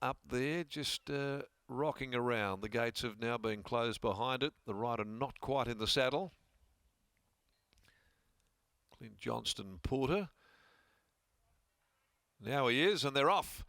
up there, just rocking around. The gates have now been closed behind it. The rider not quite in the saddle. Clint Johnston Porter. Now he is, and they're off.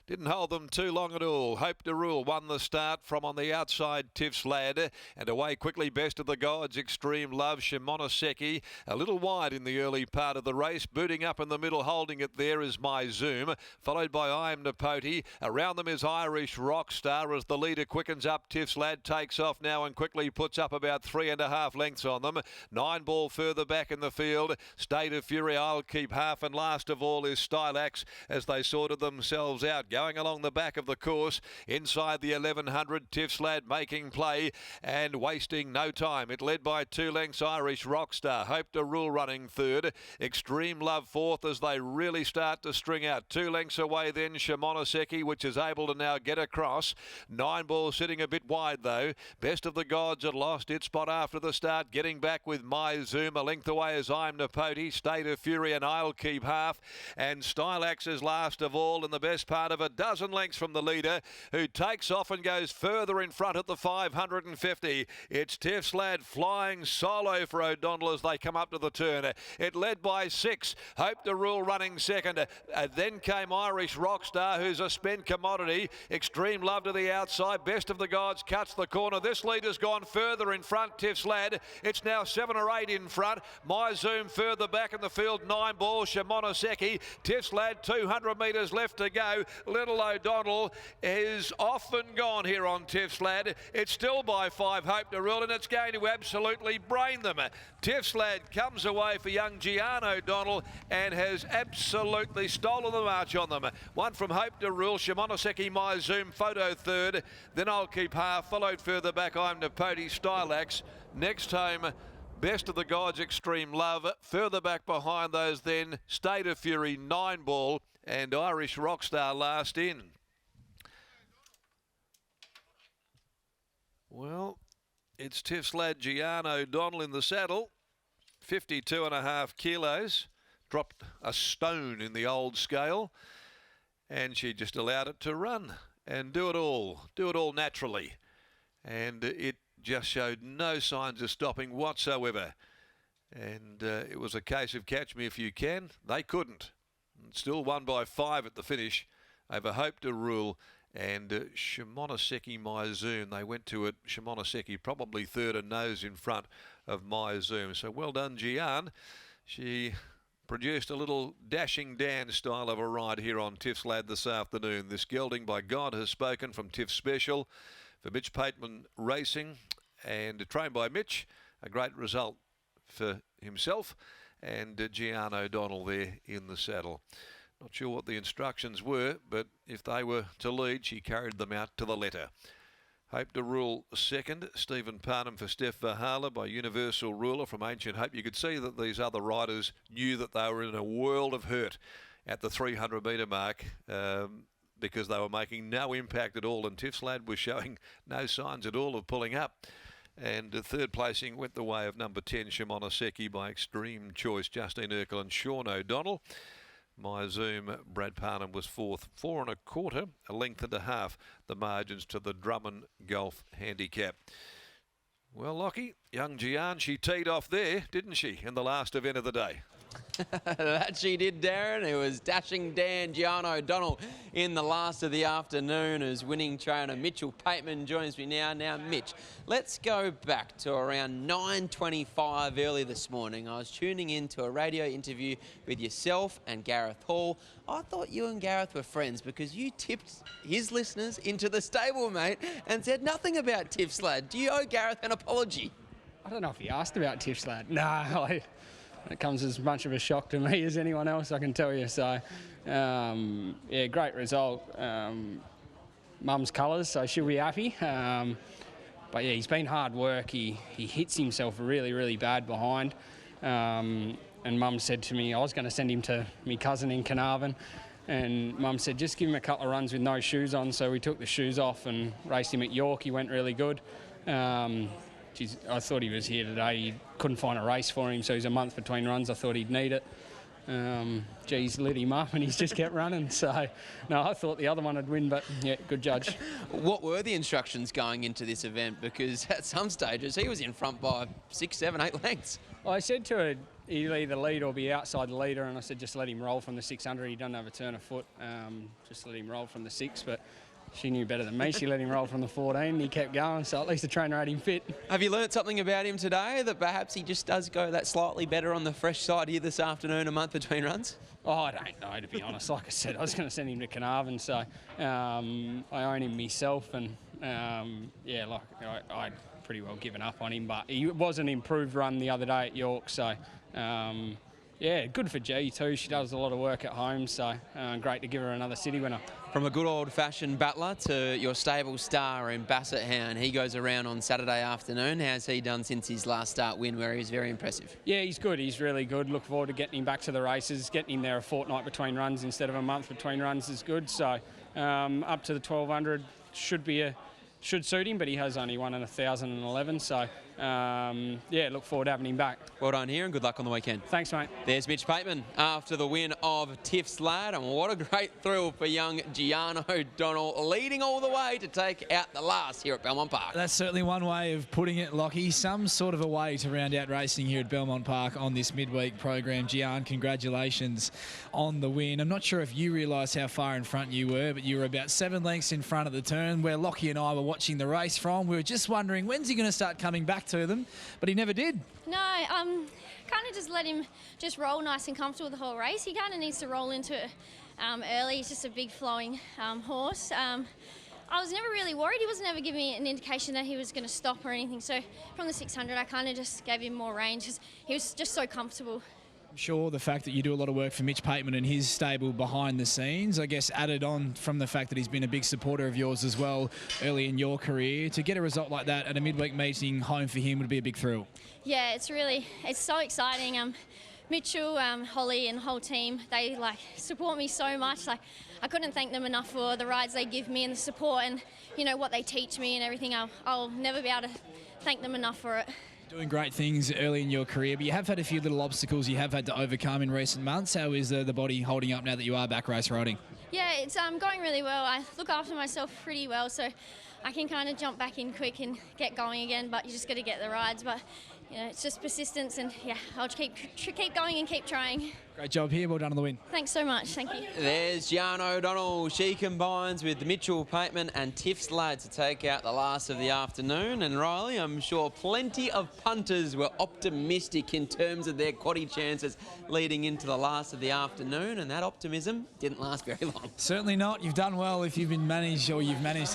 Didn't hold them too long at all. Hope to Rule won the start from on the outside, Tiff's Lad. And away quickly, Best of the Gods, Extreme Love, Shimonoseki. A little wide in the early part of the race. Booting up in the middle, holding it there is My Zoom. Followed by I Am Napoti. Around them is Irish Rockstar as the leader quickens up. Tiff's Lad takes off now and quickly puts up about 3.5 lengths on them. 9 Ball further back in the field. State of Fury, I'll Keep Half. And last of all is Stylax as they sorted themselves out. Going along the back of the course, inside the 1100, Tiff's Lad making play and wasting no time. It led by 2 lengths, Irish Rockstar. Hope to Rule running third. Extreme Love fourth as they really start to string out. 2 lengths away then, Shimonoseki, which is able to now get across. 9 Ball sitting a bit wide though. Best of the Gods had lost its spot after the start. Getting back with My Zoom. A length away as I'm Napoti. State of Fury and I'll Keep Half. And Stylax is last of all in the best part of a dozen lengths from the leader, who takes off and goes further in front at the 550. It's Tiff's Lad flying solo for O'Donnell as they come up to the turn. It led by 6. Hope to Rule running second. Then came Irish Rockstar, who's a spent commodity. Extreme Love to the outside. Best of the Gods cuts the corner. This leader's gone further in front, Tiff's Lad. It's now 7 or 8 in front. My Zoom further back in the field. 9 Ball, Shimonoseki. Tiff's Lad, 200 metres left to go. Little O'Donnell is off and gone here on Tiff's Lad. It's still by 5, Hope to Rule, and it's going to absolutely brain them. Tiff's Lad comes away for young Gian O'Donnell and has absolutely stolen the march on them. One from Hope to Rule, Shimonoseki, My Zoom, Photo third. Then I'll Keep Half, followed further back, I'm Napoti, Stylax. Next home, Best of the Gods, Extreme Love. Further back behind those then, State of Fury, 9 Ball, and Irish Rockstar last in. Well, it's Tiff's Lad, Gian O'Donnell in the saddle. 52.5 kilos. Dropped a stone in the old scale. And she just allowed it to run and do it all naturally. And it just showed no signs of stopping whatsoever. And it was a case of catch me if you can. They couldn't. Still won by 5 at the finish over Hope to Rule and Shimonoseki, My Zoom. They went to it, Shimonoseki probably third and nose in front of My Zoom. So well done, Gian. She produced a little dashing Dan style of a ride here on Tiff's Lad this afternoon. This gelding by God Has Spoken from Tiff Special for Mitch Pateman Racing and trained by Mitch. A great result for himself and Gian O'Donnell there in the saddle. Not sure what the instructions were, but if they were to lead, she carried them out to the letter. Hope to Rule second. Stephen Parnham for Steph Verhala by Universal Ruler from Ancient Hope. You could see that these other riders knew that they were in a world of hurt at the 300 metre mark because they were making no impact at all, and Tiff's Lad was showing no signs at all of pulling up. And third placing went the way of number 10, Shimonoseki, by Extreme Choice, Justine Urkel and Sean O'Donnell. My Zoom, Brad Parnham was fourth, 4 1/4, a length and a half, the margins to the Drummond Golf Handicap. Well, Lockie, young Gian, she teed off there, didn't she, in the last event of the day? That she did, Darren. It was dashing Dan, Gian O'Donnell, in the last of the afternoon as winning trainer Mitchell Pateman joins me now. Now, Mitch, let's go back to around 9:25 early this morning. I was tuning in to a radio interview with yourself and Gareth Hall. I thought you and Gareth were friends because you tipped his listeners into the stable, mate, and said nothing about Tiff's Lad. Do you owe Gareth an apology? I don't know if he asked about Tiff's Lad. No, it comes as much of a shock to me as anyone else, I can tell you. So, yeah, great result. Mum's colours, so she'll be happy. But yeah, he's been hard work. He hits himself really, really bad behind. And Mum said to me, I was going to send him to my cousin in Carnarvon. And Mum said, just give him a couple of runs with no shoes on. So we took the shoes off and raced him at York. He went really good. I thought he was here today. He couldn't find a race for him, so he's a month between runs. I thought he'd need it. Geez, lit him up and he's just kept running. So, no, I thought the other one would win, but yeah, good judge. What were the instructions going into this event? Because at some stages he was in front by 6, 7, 8 lengths. I said to her, he'll either lead or be outside the leader, and I said just let him roll from the 600. He doesn't have a turn of foot, just let him roll from the 6, but she knew better than me. She let him roll from the 14 and he kept going, so at least the trainer had him fit. Have you learnt something about him today, that perhaps he just does go that slightly better on the fresh side here this afternoon, a month between runs? Oh, I don't know, to be honest. Like I said, I was going to send him to Carnarvon, so I own him myself, and yeah, like I'd pretty well given up on him, but he was an improved run the other day at York, so yeah, good for G too. She does a lot of work at home, so great to give her another city winner. From a good old-fashioned battler to your stable star in Basset Hound, he goes around on Saturday afternoon. How's he done since his last start win, where he was very impressive? Yeah, he's good. He's really good. Look forward to getting him back to the races. Getting him there a fortnight between runs instead of a month between runs is good. So up to the 1200 should suit him, but he has only won in 1,011. So yeah, look forward to having him back. Well done here and good luck on the weekend. Thanks, mate. There's Mitch Pateman after the win of Tiff's Lad, and what a great thrill for young Gianno O'Donnell, leading all the way to take out the last here at Belmont Park. That's certainly one way of putting it, Lockie. Some sort of a way to round out racing here at Belmont Park on this midweek program. Gian, congratulations on the win. I'm not sure if you realise how far in front you were, but you were about 7 lengths in front of the turn where Lockie and I were watching the race from. We were just wondering, when's he going to start coming back to them? But he never did. No, kind of just let him just roll nice and comfortable the whole race. He kind of needs to roll into it early. He's just a big flowing horse. I was never really worried. He wasn't ever giving me an indication that he was going to stop or anything. So from the 600, I kind of just gave him more range because he was just so comfortable. I'm sure the fact that you do a lot of work for Mitch Pateman and his stable behind the scenes, I guess added on from the fact that he's been a big supporter of yours as well early in your career. To get a result like that at a midweek meeting home for him would be a big thrill. Yeah, it's so exciting. Mitchell, Holly and the whole team, they support me so much. I couldn't thank them enough for the rides they give me and the support and what they teach me and everything. I'll never be able to thank them enough for it. Doing great things early in your career, but you have had a few little obstacles you have had to overcome in recent months. How is the body holding up now that you are back race riding? Yeah, it's going really well. I look after myself pretty well, so I can kind of jump back in quick and get going again, but you just got to get the rides. But it's just persistence, and yeah, I'll keep going and keep trying. Great job here. Well done on the win. Thanks so much. Thank you. There's Gianno O'Donnell. She combines with Mitchell Pateman and Tiff's Lad to take out the last of the afternoon. And Riley, I'm sure plenty of punters were optimistic in terms of their quaddie chances leading into the last of the afternoon, and that optimism didn't last very long. Certainly not. You've done well if you've managed to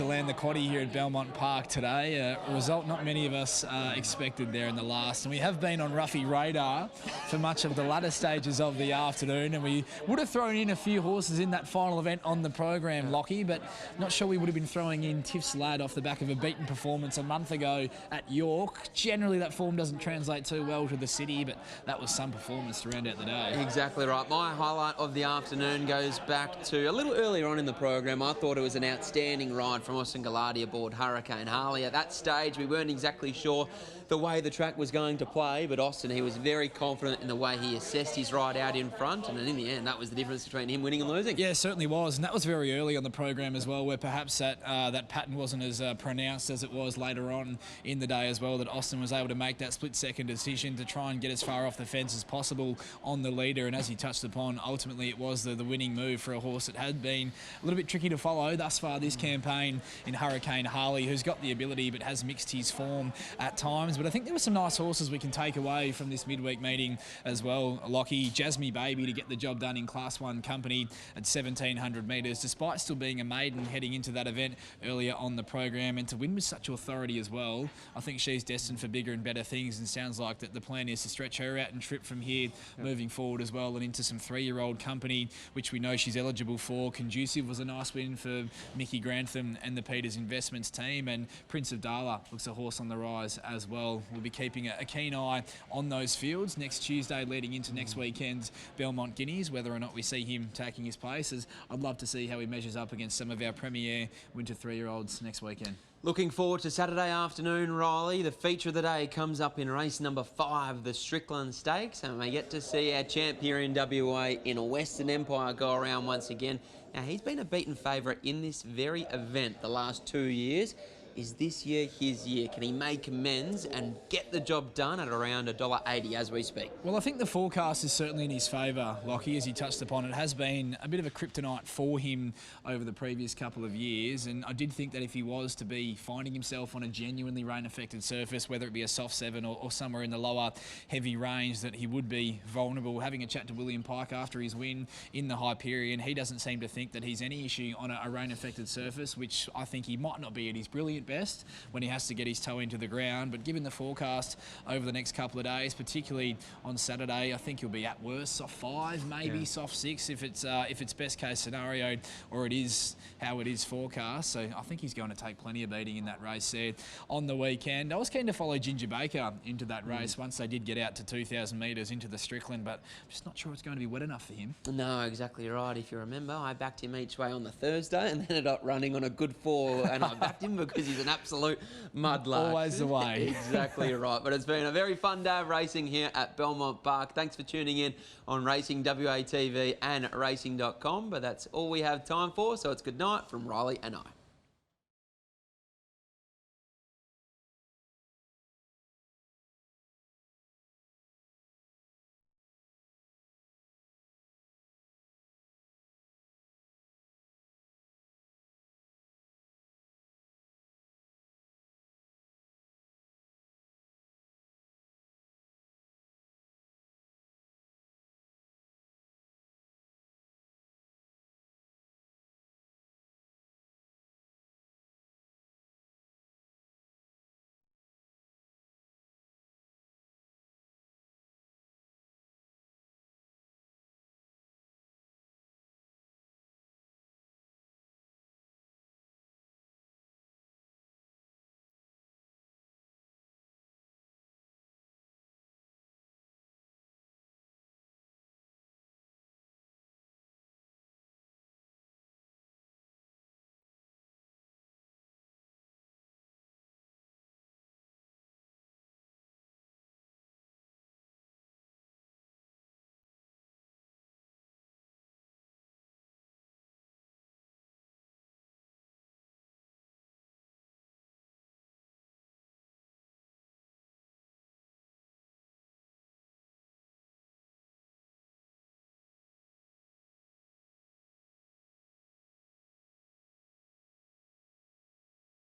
land the quaddie here at Belmont Park today. A result not many of us expected there in the last. And we have been on Ruffy radar for much of the latter stages of the afternoon, and we would have thrown in a few horses in that final event on the program, Lockie, but not sure we would have been throwing in Tiff's Lad off the back of a beaten performance a month ago at York. Generally that form doesn't translate too well to the city, but that was some performance to round out the day. Exactly right. My highlight of the afternoon goes back to a little earlier on in the program. I thought it was an outstanding ride from Austin Gallardi aboard Hurricane Harley. At that stage we weren't exactly sure the way the track was going to play, but Austin, he was very confident in the way he assessed his ride out in front, and in the end that was the difference between him winning and losing. Yeah, it certainly was, and that was very early on the program as well, where perhaps that pattern wasn't as pronounced as it was later on in the day as well, that Austin was able to make that split-second decision to try and get as far off the fence as possible on the leader, and as he touched upon, ultimately it was the winning move for a horse that had been a little bit tricky to follow thus far this campaign in Hurricane Harley, who's got the ability but has mixed his form at times. But I think there were some nice horses we can take away from this midweek meeting as well, Lockie. Jasmine Baby to get the job done in Class 1 company at 1,700 metres, despite still being a maiden heading into that event earlier on the program, and to win with such authority as well. I think she's destined for bigger and better things, and sounds like that the plan is to stretch her out and trip from here moving forward as well, and into some 3-year-old company, which we know she's eligible for. Conducive was a nice win for Mickey Grantham and the Peters Investments team, and Prince of Darla looks a horse on the rise as well. We'll be keeping a keen eye on those fields. Next Tuesday leading into next weekend Belmont Guineas. Whether or not we see him taking his place, as I'd love to see how he measures up against some of our premier winter 3-year-olds next weekend. Looking forward to Saturday afternoon, Riley. The feature of the day comes up in race number 5, the Strickland Stakes, and we get to see our champ here in WA in a Western Empire go around once again. Now, he's been a beaten favourite in this very event the last 2 years. Is this year his year? Can he make amends and get the job done at around $1.80 as we speak? Well, I think the forecast is certainly in his favour, Lockie, as he touched upon. It has been a bit of a kryptonite for him over the previous couple of years, and I did think that if he was to be finding himself on a genuinely rain-affected surface, whether it be a soft 7 or somewhere in the lower heavy range, that he would be vulnerable. Having a chat to William Pike after his win in the Hyperion, he doesn't seem to think that he's any issue on a rain-affected surface, which I think he might not be at his brilliant best when he has to get his toe into the ground. But given the forecast over the next couple of days, particularly on Saturday, I think he'll be at worst soft 5, maybe soft 6 if it's best case scenario, or it is how it is forecast. So I think he's going to take plenty of beating in that race there on the weekend. I was keen to follow Ginger Baker into that race once they did get out to 2,000 metres into the Strickland, but I'm just not sure it's going to be wet enough for him. No, exactly right. If you remember, I backed him each way on the Thursday and ended up running on a good 4, and I backed him because he's an absolute mudlark. Always the way. Exactly right. But it's been a very fun day of racing here at Belmont Park. Thanks for tuning in on Racing WA TV and racing.com. But that's all we have time for. So it's good night from Riley and I.